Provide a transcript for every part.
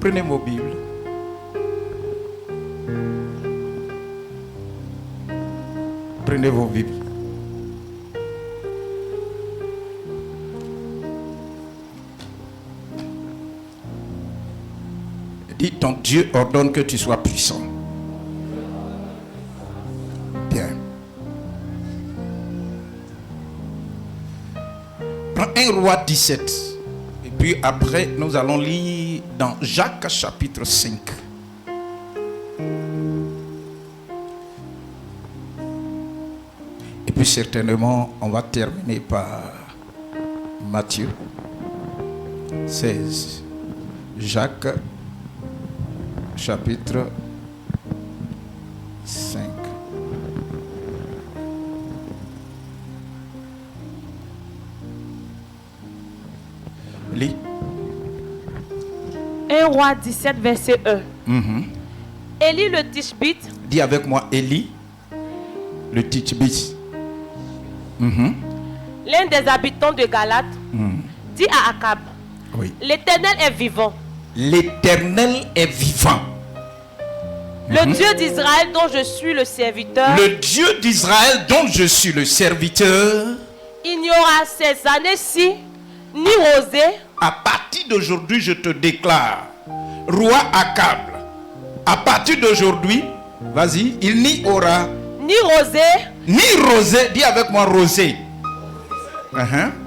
Prenez vos Bibles. Prenez vos Bibles. Dis, ton Dieu ordonne que tu sois puissant. Bien. Prends 1 Roi 17. Et puis après, nous allons lire dans Jacques chapitre 5. Et puis certainement, on va terminer par Matthieu 16. Jacques chapitre 5. Lis. 1 Roi 17, verset 1. Élie le Tishbite. Dis avec moi, Élie le Tishbite. L'un des habitants de Galate dit à Akab, Oui. l'Éternel est vivant. L'Éternel est vivant. Le Dieu d'Israël dont je suis le serviteur. Le Dieu d'Israël dont je suis le serviteur. Il n'y aura ces années-ci ni rosée. À partir d'aujourd'hui, je te déclare, roi Akab, à partir d'aujourd'hui, vas-y, il n'y aura Ni rosée. ni rosée, dis avec moi rosée.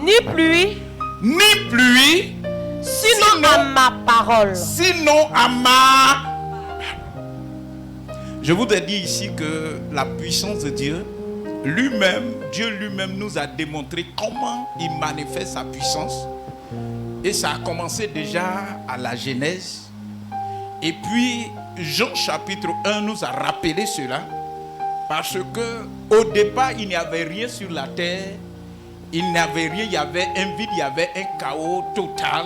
Ni pluie. Ni pluie, Sinon à ma parole. sinon à ma... Je voudrais dire ici que la puissance de Dieu lui-même, Dieu lui-même nous a démontré comment il manifeste sa puissance. Et ça a commencé déjà à la Genèse. Et puis Jean chapitre 1 nous a rappelé cela. Parce que au départ, il n'y avait rien sur la terre. Il n'y avait rien, il y avait un vide, il y avait un chaos total.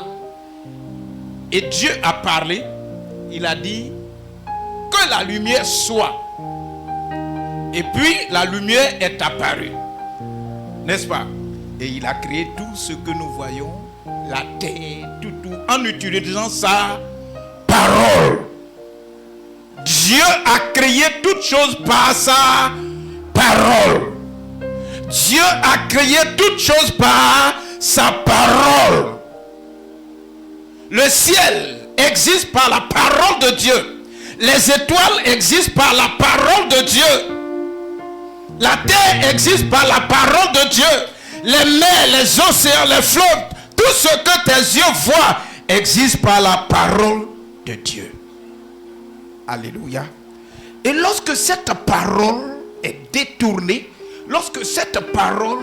Et Dieu a parlé. Il a dit que la lumière soit. Et puis la lumière est apparue. N'est-ce pas? Et il a créé tout ce que nous voyons. La terre, tout, en utilisant sa parole. Dieu a créé toutes choses par sa parole. Dieu a créé toutes choses par sa parole. Le ciel existe par la parole de Dieu. Les étoiles existent par la parole de Dieu. La terre existe par la parole de Dieu. Les mers, les océans, les fleuves, tout ce que tes yeux voient existe par la parole de Dieu. Alléluia. Et lorsque cette parole est détournée, lorsque cette parole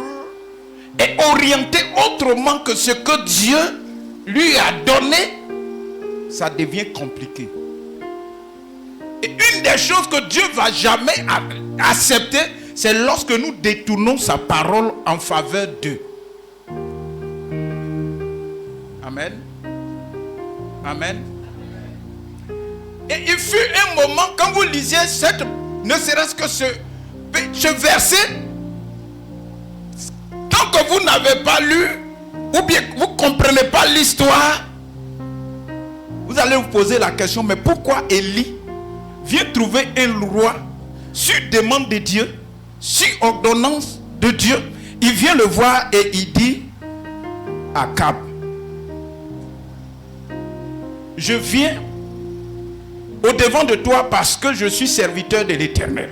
est orientée autrement que ce que Dieu lui a donné, ça devient compliqué. Et une des choses que Dieu ne va jamais accepter, c'est lorsque nous détournons sa parole en faveur d'eux. Amen. Amen. Et il fut un moment, quand vous lisiez ne serait-ce que ce verset, tant que vous n'avez pas lu, ou bien vous ne comprenez pas l'histoire, vous allez vous poser la question, mais pourquoi Élie vient trouver un roi sur demande de Dieu, sur ordonnance de Dieu? Il vient le voir et il dit à Akab, je viens au-devant de toi parce que je suis serviteur de l'Éternel.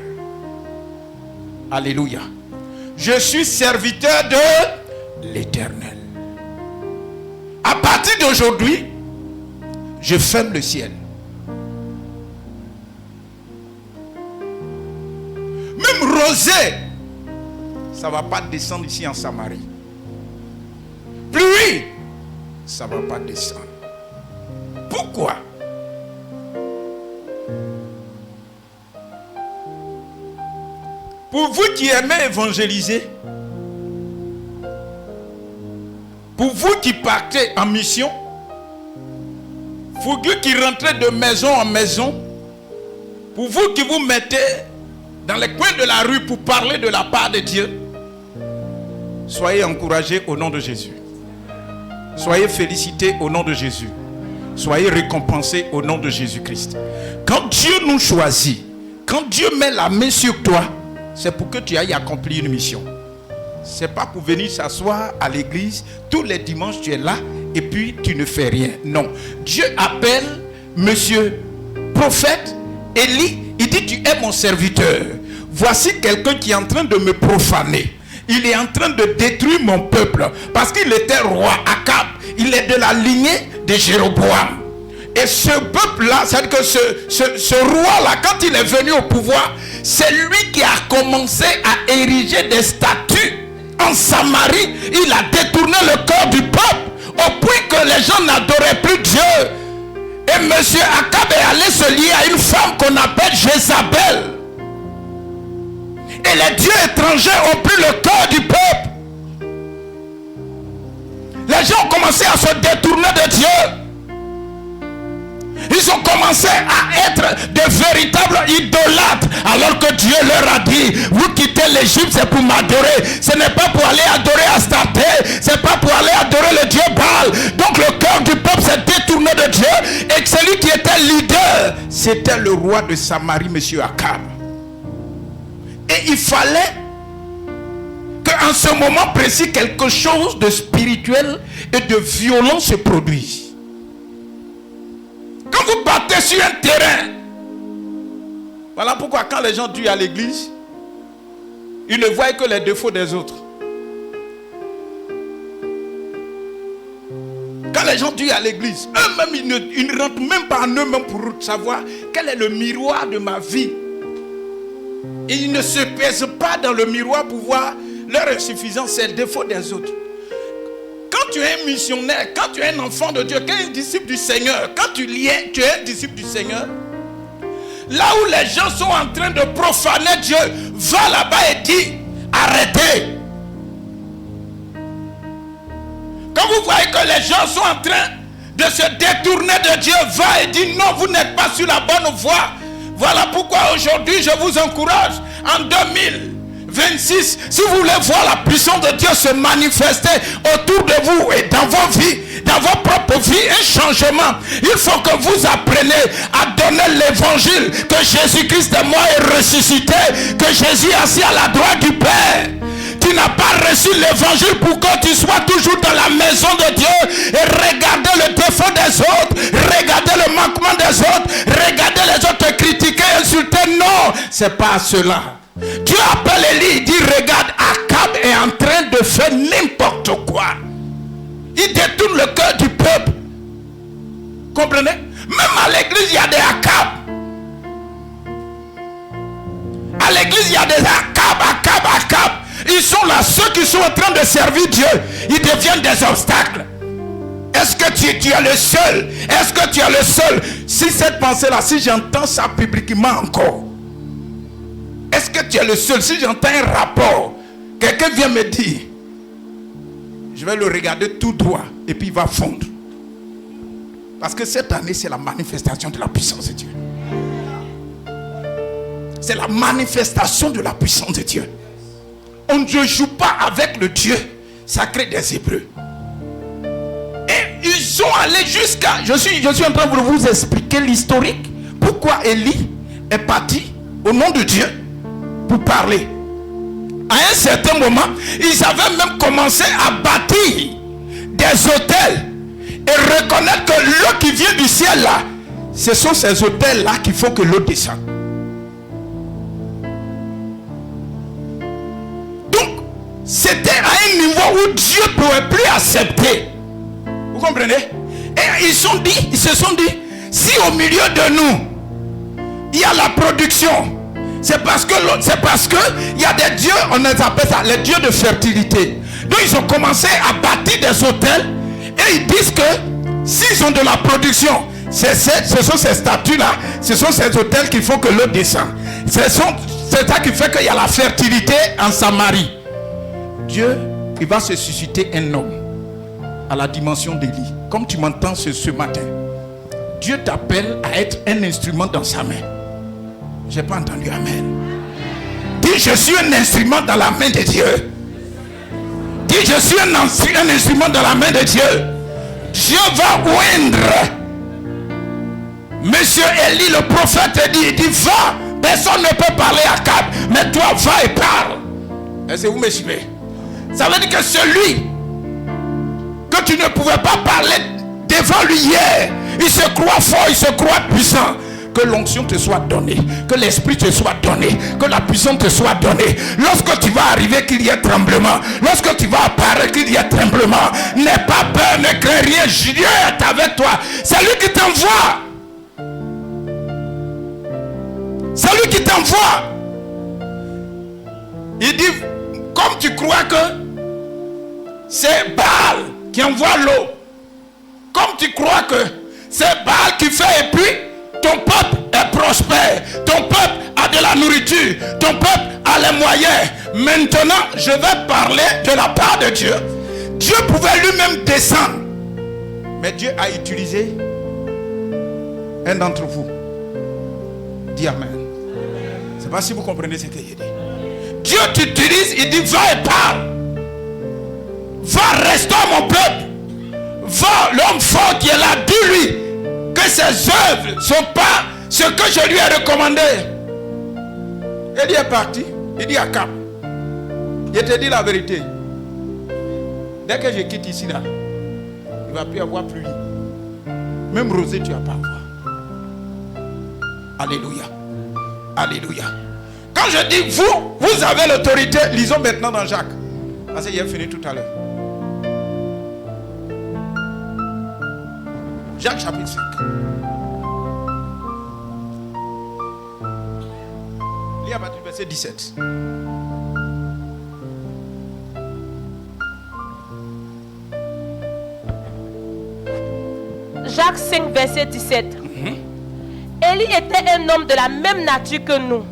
Alléluia. Je suis serviteur de l'Éternel. À partir d'aujourd'hui, je ferme le ciel. Même rosée, ça ne va pas descendre ici en Samarie. Pluie, ça ne va pas descendre. Pourquoi? Pour vous qui aimez évangéliser, pour vous qui partez en mission, pour vous qui rentrez de maison en maison, pour vous qui vous mettez dans les coins de la rue pour parler de la part de Dieu, soyez encouragés au nom de Jésus. Soyez félicités au nom de Jésus. Soyez récompensés au nom de Jésus-Christ. Quand Dieu nous choisit, quand Dieu met la main sur toi, c'est pour que tu ailles accomplir une mission. Ce n'est pas pour venir s'asseoir à l'église. Tous les dimanches, tu es là et puis tu ne fais rien. Non. Dieu appelle monsieur prophète Élie. Il dit, tu es mon serviteur. Voici quelqu'un qui est en train de me profaner. Il est en train de détruire mon peuple. Parce qu'il était roi Akab. Il est de la lignée de Jéroboam. Et ce peuple-là, c'est-à-dire que ce roi-là, quand il est venu au pouvoir, c'est lui qui a commencé à ériger des statues en Samarie. Il a détourné le cœur du peuple au point que les gens n'adoraient plus Dieu. Et monsieur Akab est allé se lier à une femme qu'on appelle Jézabel. Et les dieux étrangers ont pris le cœur du peuple. Les gens ont commencé à se détourner de Dieu. Ils ont commencé à être de véritables idolâtres. Alors que Dieu leur a dit, vous quittez l'Égypte, c'est pour m'adorer. Ce n'est pas pour aller adorer Astarté. Ce n'est pas pour aller adorer le Dieu Baal. Donc le cœur du peuple s'est détourné de Dieu. Et celui qui était leader, c'était le roi de Samarie, monsieur Akab. Et il fallait qu'en ce moment précis, quelque chose de spirituel et de violent se produise. Quand vous battez sur un terrain, voilà pourquoi quand les gens duent à l'église, ils ne voient que les défauts des autres. Quand les gens duent à l'église, eux-mêmes, ils ne rentrent même pas en eux-mêmes pour savoir quel est le miroir de ma vie. Et ils ne se pèsent pas dans le miroir pour voir leur insuffisance, c'est le défaut des autres. Quand tu es un missionnaire, quand tu es un enfant de Dieu, quand tu es un disciple du Seigneur, quand tu es un disciple du Seigneur, là où les gens sont en train de profaner Dieu, va là-bas et dis, arrêtez. Quand vous voyez que les gens sont en train de se détourner de Dieu, va et dis, non, vous n'êtes pas sur la bonne voie. Voilà pourquoi aujourd'hui je vous encourage en 2026, si vous voulez voir la puissance de Dieu se manifester autour de vous et dans vos vies, dans vos propres vies, un changement, il faut que vous appreniez à donner l'évangile que Jésus-Christ est mort et ressuscité, que Jésus est assis à la droite du Père. Tu n'as pas reçu l'évangile pour que tu sois toujours dans la maison de Dieu et regarder le défaut des autres, regarder le manquement des autres, regarder les autres te critiquer, insulter. Non, c'est pas cela. Dieu appelle Élie, il dit, regarde, Akab est en train de faire n'importe quoi. Il détourne le cœur du peuple. Comprenez? Même à l'église, il y a des Akab. À l'église, il y a des Akab. Ils sont là, ceux qui sont en train de servir Dieu. Ils deviennent des obstacles. Est-ce que tu es le seul? Est-ce que tu es le seul? Si cette pensée-là, si j'entends ça publiquement encore, est-ce que tu es le seul? Si j'entends un rapport, quelqu'un vient me dire, je vais le regarder tout droit et puis il va fondre. Parce que cette année, c'est la manifestation de la puissance de Dieu. C'est la manifestation de la puissance de Dieu. On ne joue pas avec le Dieu sacré des Hébreux. Et ils sont allés jusqu'à... Je suis en train de vous expliquer l'historique. Pourquoi Élie est parti au nom de Dieu pour parler. À un certain moment, ils avaient même commencé à bâtir des hôtels et reconnaître que l'eau qui vient du ciel là, ce sont ces hôtels là qu'il faut que l'eau descende. Donc, c'était à un niveau où Dieu ne pouvait plus accepter. Vous comprenez? Et ils se sont dit, si au milieu de nous, il y a la production, c'est parce que il y a des dieux, on les appelle ça les dieux de fertilité. Donc ils ont commencé à bâtir des hôtels et ils disent que s'ils ont de la production, ce sont ces statues-là, ce sont ces hôtels qu'il faut que l'eau descende. C'est ça qui fait qu'il y a la fertilité en Samarie. Dieu, il va se susciter un homme à la dimension d'Élie. Comme tu m'entends ce matin, Dieu t'appelle à être un instrument dans sa main. J'ai pas entendu amen. Dis, je suis un instrument dans la main de Dieu. Dis, je suis un instrument dans la main de Dieu. Dieu va oindre Monsieur Élie, le prophète, il dit, va. Personne ne peut parler à Akab, mais toi, va et parle. Est-ce que vous me suivez? Ça veut dire que celui que tu ne pouvais pas parler devant lui hier, il se croit fort, il se croit puissant. Que l'onction te soit donnée, que l'esprit te soit donné, que la puissance te soit donnée. Lorsque tu vas arriver, qu'il y ait tremblement. Lorsque tu vas apparaître, qu'il y ait tremblement. N'aie pas peur, ne crains rien. Dieu est avec toi. C'est lui qui t'envoie. C'est lui qui t'envoie. Il dit, comme tu crois que c'est Baal qui envoie l'eau, comme tu crois que c'est Baal qui fait, et puis ton peuple est prospère, ton peuple a de la nourriture, ton peuple a les moyens. Maintenant, je vais parler de la part de Dieu. Dieu pouvait lui-même descendre, mais Dieu a utilisé un d'entre vous. Dis Amen. Je ne sais pas si vous comprenez ce que je dis. Dieu t'utilise, il dit va et parle. Va, restaure mon peuple. Va, l'homme fort qui est là, dis-lui que ses œuvres ne sont pas ce que je lui ai recommandé. Il est parti. Il dit à Akab, je te dis la vérité. Dès que je quitte ici, là, il ne va plus y avoir pluie. Même rosée, tu ne vas pas avoir. Alléluia. Alléluia. Quand je dis vous avez l'autorité, lisons maintenant dans Jacques. Parce qu'il a fini tout à l'heure. Jacques chapitre 5. Lis à partir du verset 17. Jacques 5, verset 17. Élie était un homme de la même nature que nous.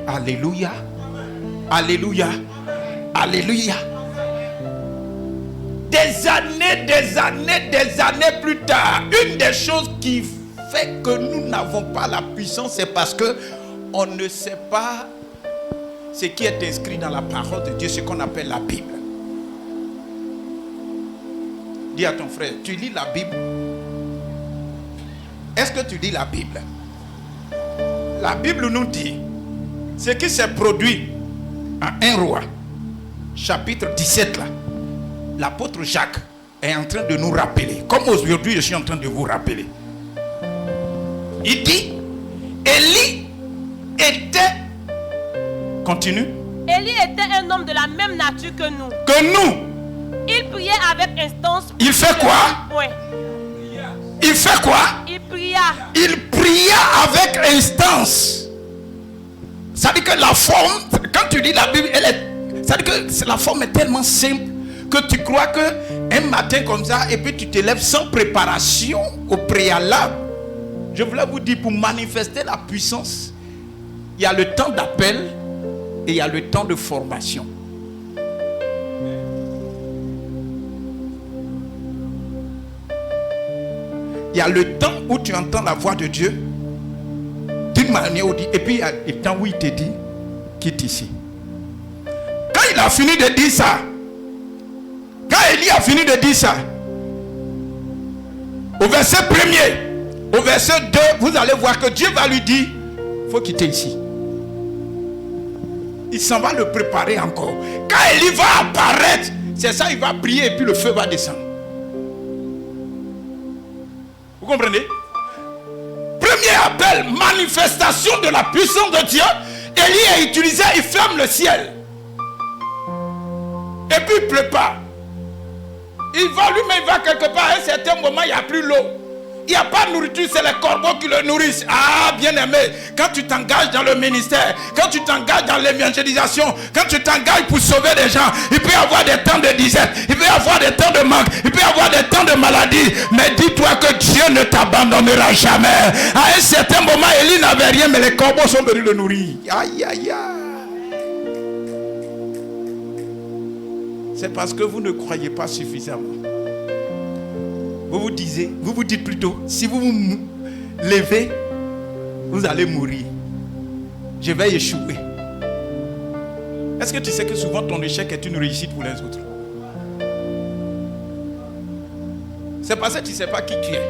Alléluia. Alléluia. Alléluia. Des années plus tard, une des choses qui fait que nous n'avons pas la puissance, c'est parce que on ne sait pas ce qui est inscrit dans la parole de Dieu, ce qu'on appelle la Bible. Dis à ton frère, tu lis la Bible? Est-ce que tu lis la Bible? La Bible nous dit ce qui s'est produit en 1 Roi, chapitre 17 là. L'apôtre Jacques est en train de nous rappeler, comme aujourd'hui je suis en train de vous rappeler. Il dit, Élie était, continue. Élie était un homme de la même nature que nous. Que nous. Il priait avec instance. Il fait quoi? Ouais. Il fait quoi? Il pria. Il pria avec instance. Ça dit que la forme, quand tu lis la Bible, ça dit que la forme est tellement simple que tu crois que un matin comme ça, et puis tu te lèves sans préparation au préalable. Je voulais vous dire, pour manifester la puissance, il y a le temps d'appel et il y a le temps de formation. Il y a le temps où tu entends la voix de Dieu d'une manière où dit, et puis il y a le temps où il te dit, quitte ici. Quand il a fini de dire ça, quand Élie a fini de dire ça, au verset 1er, au verset 2, vous allez voir que Dieu va lui dire, il faut quitter ici. Il s'en va le préparer encore. Quand Élie va apparaître, c'est ça, il va prier et puis le feu va descendre. Vous comprenez? Premier appel, manifestation de la puissance de Dieu. Élie est utilisé, il ferme le ciel. Et puis il prépare. Il va lui-même, il va quelque part, à un certain moment, il n'y a plus l'eau. Il n'y a pas de nourriture, c'est les corbeaux qui le nourrissent. Ah, bien-aimé, quand tu t'engages dans le ministère, quand tu t'engages dans l'évangélisation, quand tu t'engages pour sauver des gens, il peut y avoir des temps de disette, il peut y avoir des temps de manque, il peut y avoir des temps de maladie. Mais dis-toi que Dieu ne t'abandonnera jamais. À un certain moment, Élie n'avait rien, mais les corbeaux sont venus le nourrir. Aïe, aïe, aïe. C'est parce que vous ne croyez pas suffisamment. Vous vous dites plutôt, si vous vous levez, vous allez mourir. Je vais échouer. Est-ce que tu sais que souvent ton échec est une réussite pour les autres? C'est parce que tu ne sais pas qui tu es.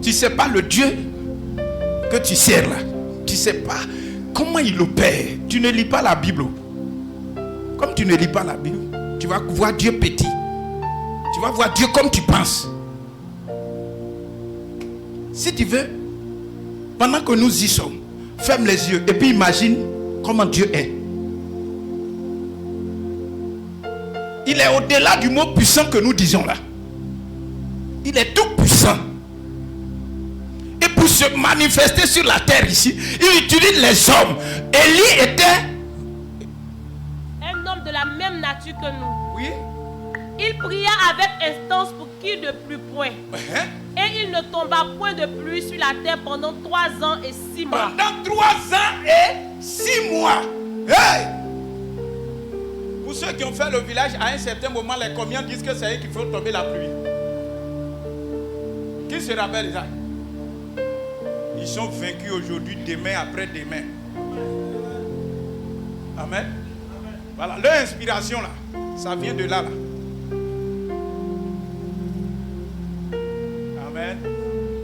Tu ne sais pas le Dieu que tu sers là. Tu ne sais pas comment il opère. Tu ne lis pas la Bible. Comme tu ne lis pas la Bible, tu vas voir Dieu petit. Tu vas voir Dieu comme tu penses. Si tu veux, pendant que nous y sommes, ferme les yeux et puis imagine comment Dieu est. Il est au-delà du mot puissant que nous disons là. Il est tout puissant. Et pour se manifester sur la terre ici, il utilise les hommes. Élie était un homme de la même nature que nous. Oui. Il pria avec instance pour qu'il ne plût point. Et il ne tomba point de pluie sur la terre pendant 3 ans et 6 mois. Pendant 3 ans et 6 mois. Hey! Pour ceux qui ont fait le village, à un certain moment, les combien disent que c'est eux qui font tomber la pluie? Qui se rappelle ça? Ils sont vaincus aujourd'hui, demain, après-demain. Amen. Voilà, leur inspiration là, ça vient de là. Amen.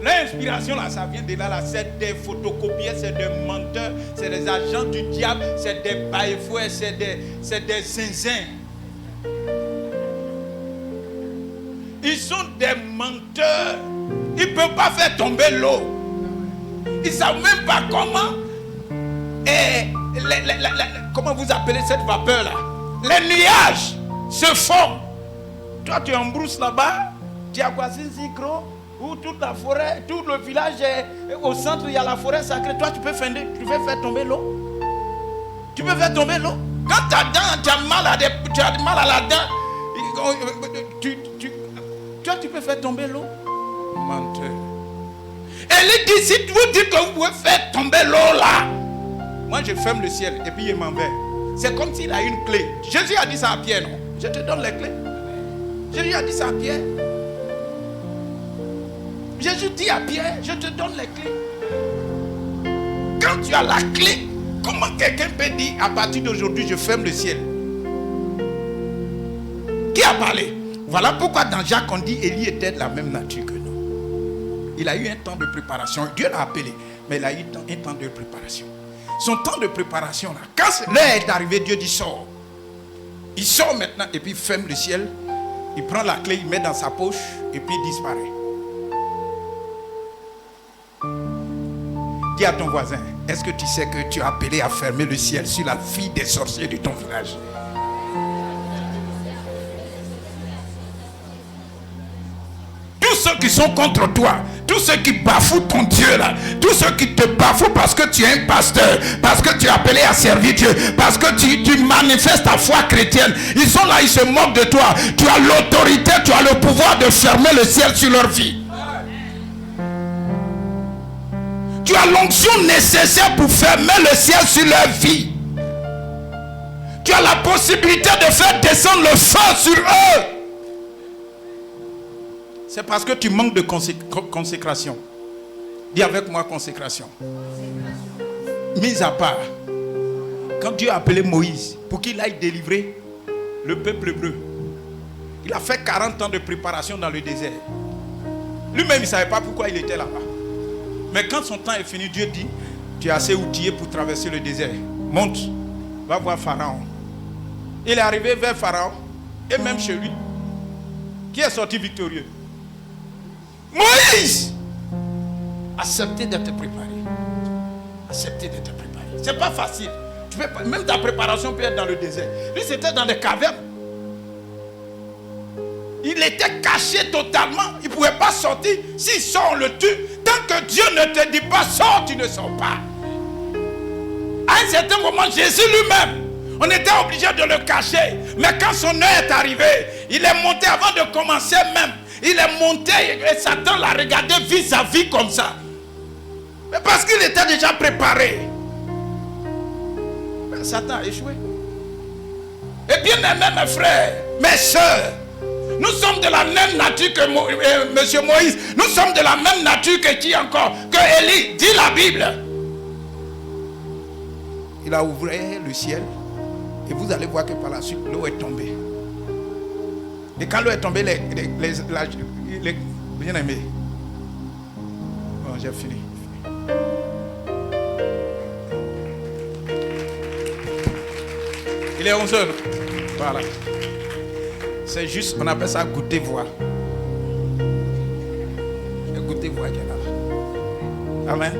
L'inspiration là, ça vient de là. C'est des photocopieurs, c'est des menteurs, c'est des agents du diable, c'est des baïfouets, c'est des zinzins. Ils sont des menteurs. Ils ne peuvent pas faire tomber l'eau. Ils ne savent même pas comment. Comment vous appelez cette vapeur là? Les nuages se forment. Toi tu es en brousse là-bas, tu as quoi, Zikro, où toute la forêt, tout le village est au centre, il y a la forêt sacrée. Toi tu peux faire tomber l'eau. Tu peux faire tomber l'eau. Quand ta dent, tu as mal à la dent, toi tu peux faire tomber l'eau. Menteur. Elle dit, si vous dites que vous pouvez faire tomber l'eau là, moi je ferme le ciel et puis il m'en va. C'est comme s'il a une clé. Jésus a dit ça à Pierre, non? Je te donne les clés. Jésus a dit ça à Pierre. Jésus dit à Pierre, je te donne les clés. Quand tu as la clé, comment quelqu'un peut dire à partir d'aujourd'hui je ferme le ciel? Qui a parlé? Voilà pourquoi dans Jacques on dit Élie était de la même nature que nous. Il a eu un temps de préparation. Dieu l'a appelé, mais il a eu un temps de préparation. Son temps de préparation là, quand l'heure est arrivée, Dieu dit sors. Il sort maintenant et puis il ferme le ciel. Il prend la clé, il met dans sa poche et puis il disparaît. Dis à ton voisin, est-ce que tu sais que tu as appelé à fermer le ciel sur la fille des sorciers de ton village? Tous ceux qui sont contre toi, tous ceux qui bafouent ton Dieu là, tous ceux qui te bafouent parce que tu es un pasteur, parce que tu es appelé à servir Dieu, parce que tu manifestes ta foi chrétienne, ils sont là, ils se moquent de toi. Tu as l'autorité, tu as le pouvoir de fermer le ciel sur leur vie. Tu as l'onction nécessaire pour fermer le ciel sur leur vie. Tu as la possibilité de faire descendre le feu sur eux. C'est parce que tu manques de consécration. Dis avec moi consécration. Mis à part, quand Dieu a appelé Moïse pour qu'il aille délivrer le peuple hébreu, il a fait 40 ans de préparation dans le désert. Lui-même, il ne savait pas pourquoi il était là-bas. Mais quand son temps est fini, Dieu dit, tu es assez outillé pour traverser le désert. Monte, va voir Pharaon. Il est arrivé vers Pharaon, et même chez lui, qui est sorti victorieux? Moïse! Acceptez d'être préparé. Acceptez d'être préparé. C'est pas facile. Tu peux pas, même ta préparation peut être dans le désert. Lui, c'était dans des cavernes. Il était caché totalement. Il ne pouvait pas sortir. S'il sort, on le tue. Tant que Dieu ne te dit pas sors, tu ne sors pas. À un certain moment, Jésus lui-même, on était obligé de le cacher. Mais quand son heure est arrivée, il est monté avant de commencer même. Il est monté et Satan l'a regardé vis-à-vis comme ça. Mais parce qu'il était déjà préparé. Mais Satan a échoué. Et bien aimé mes frères, mes soeurs, nous sommes de la même nature que Monsieur Moïse. Nous sommes de la même nature que qui encore? Que Élie. Dit la Bible. Il a ouvert le ciel. Et vous allez voir que par la suite, l'eau est tombée. Et quand l'eau est tombée, les bien-aimés, j'ai fini. Il est 11h. Voilà. C'est juste, on appelle ça goûter voir. Et goûter voir qu'il est là. Amen.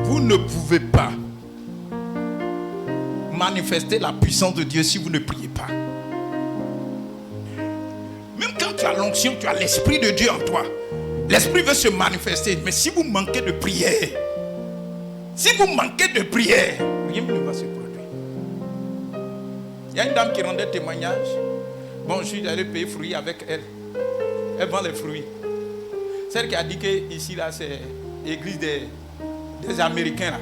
Vous ne pouvez pas manifester la puissance de Dieu si vous ne priez pas. Même quand tu as l'onction, tu as l'Esprit de Dieu en toi. L'Esprit veut se manifester. Mais si vous manquez de prière, rien ne va se produire. Il y a une dame qui rendait témoignage. Bon, je suis allé payer fruits avec elle. Elle vend les fruits. Celle qui a dit que ici, là, c'est l'église des Américains, là.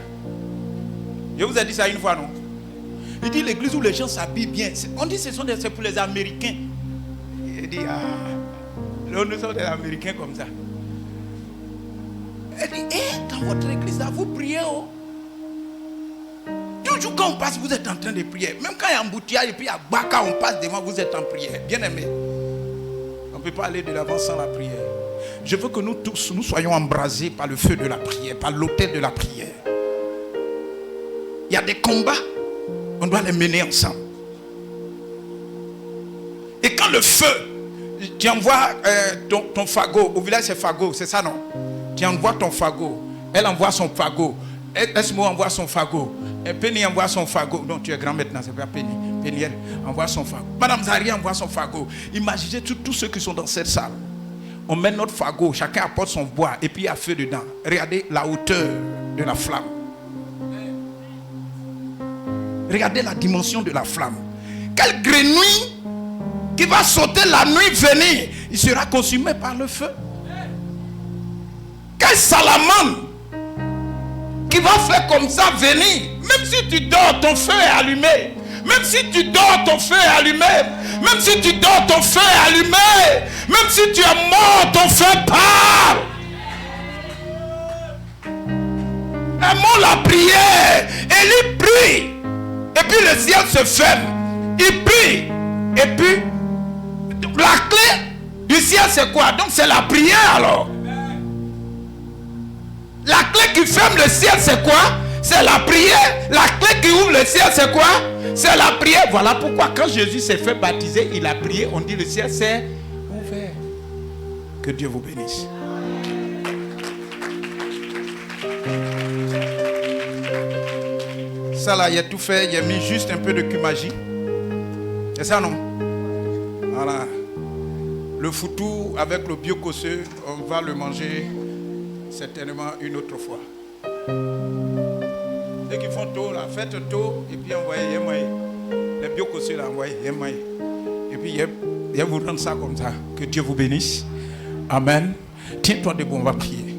Je vous ai dit ça une fois, non? Il dit l'église où les gens s'habillent bien. On dit que c'est pour les Américains. Il dit, nous sommes des Américains comme ça. Elle dit, dans votre église là, vous priez. Oh. Toujours quand on passe, vous êtes en train de prier. Même quand il y a un embouteillage et puis à Baka, on passe devant, vous êtes en prière. Bien aimé. On ne peut pas aller de l'avant sans la prière. Je veux que nous tous, nous soyons embrasés par le feu de la prière, par l'autel de la prière. Il y a des combats, on doit les mener ensemble. Et quand le feu, tu envoies ton fagot, au village c'est fagot, c'est ça non? Tu envoies ton fagot, elle envoie son fagot, Esmo envoie son fagot, Penny envoie son fagot. Non, tu es grand maintenant, c'est pas Penny. Penny envoie son fagot. Madame Zari envoie son fagot. Imaginez tous ceux qui sont dans cette salle. On met notre fagot, chacun apporte son bois et puis il y a feu dedans. Regardez la hauteur de la flamme. Regardez la dimension de la flamme. Quelle grenouille qui va sauter la nuit venir, il sera consumé par le feu. Quelle salamandre qui va faire comme ça venir. Même si tu dors, ton feu est allumé. Même si tu dors, ton feu est allumé. Même si tu dors, ton feu est allumé. Même si tu es mort, ton feu part. Aimons la prière. Et il prie. Et puis le ciel se ferme. Il prie. Et puis la clé du ciel c'est quoi? Donc c'est la prière alors. La clé qui ferme le ciel c'est quoi? C'est la prière. La clé qui ouvre le ciel c'est quoi? C'est la prière. Voilà pourquoi quand Jésus s'est fait baptiser, il a prié. On dit le ciel s'est ouvert. Que Dieu vous bénisse. Ça là, il a tout fait. Il a mis juste un peu de cumagie. C'est ça non? Voilà. Le foutou avec le biocosseux, on va le manger certainement une autre fois. Ceux qui font tôt, là, faites tôt et puis envoyez les biocosseux là, envoyez. Et puis il vous rendre ça comme ça. Que Dieu vous bénisse. Amen. Tiens-toi debout, on va prier.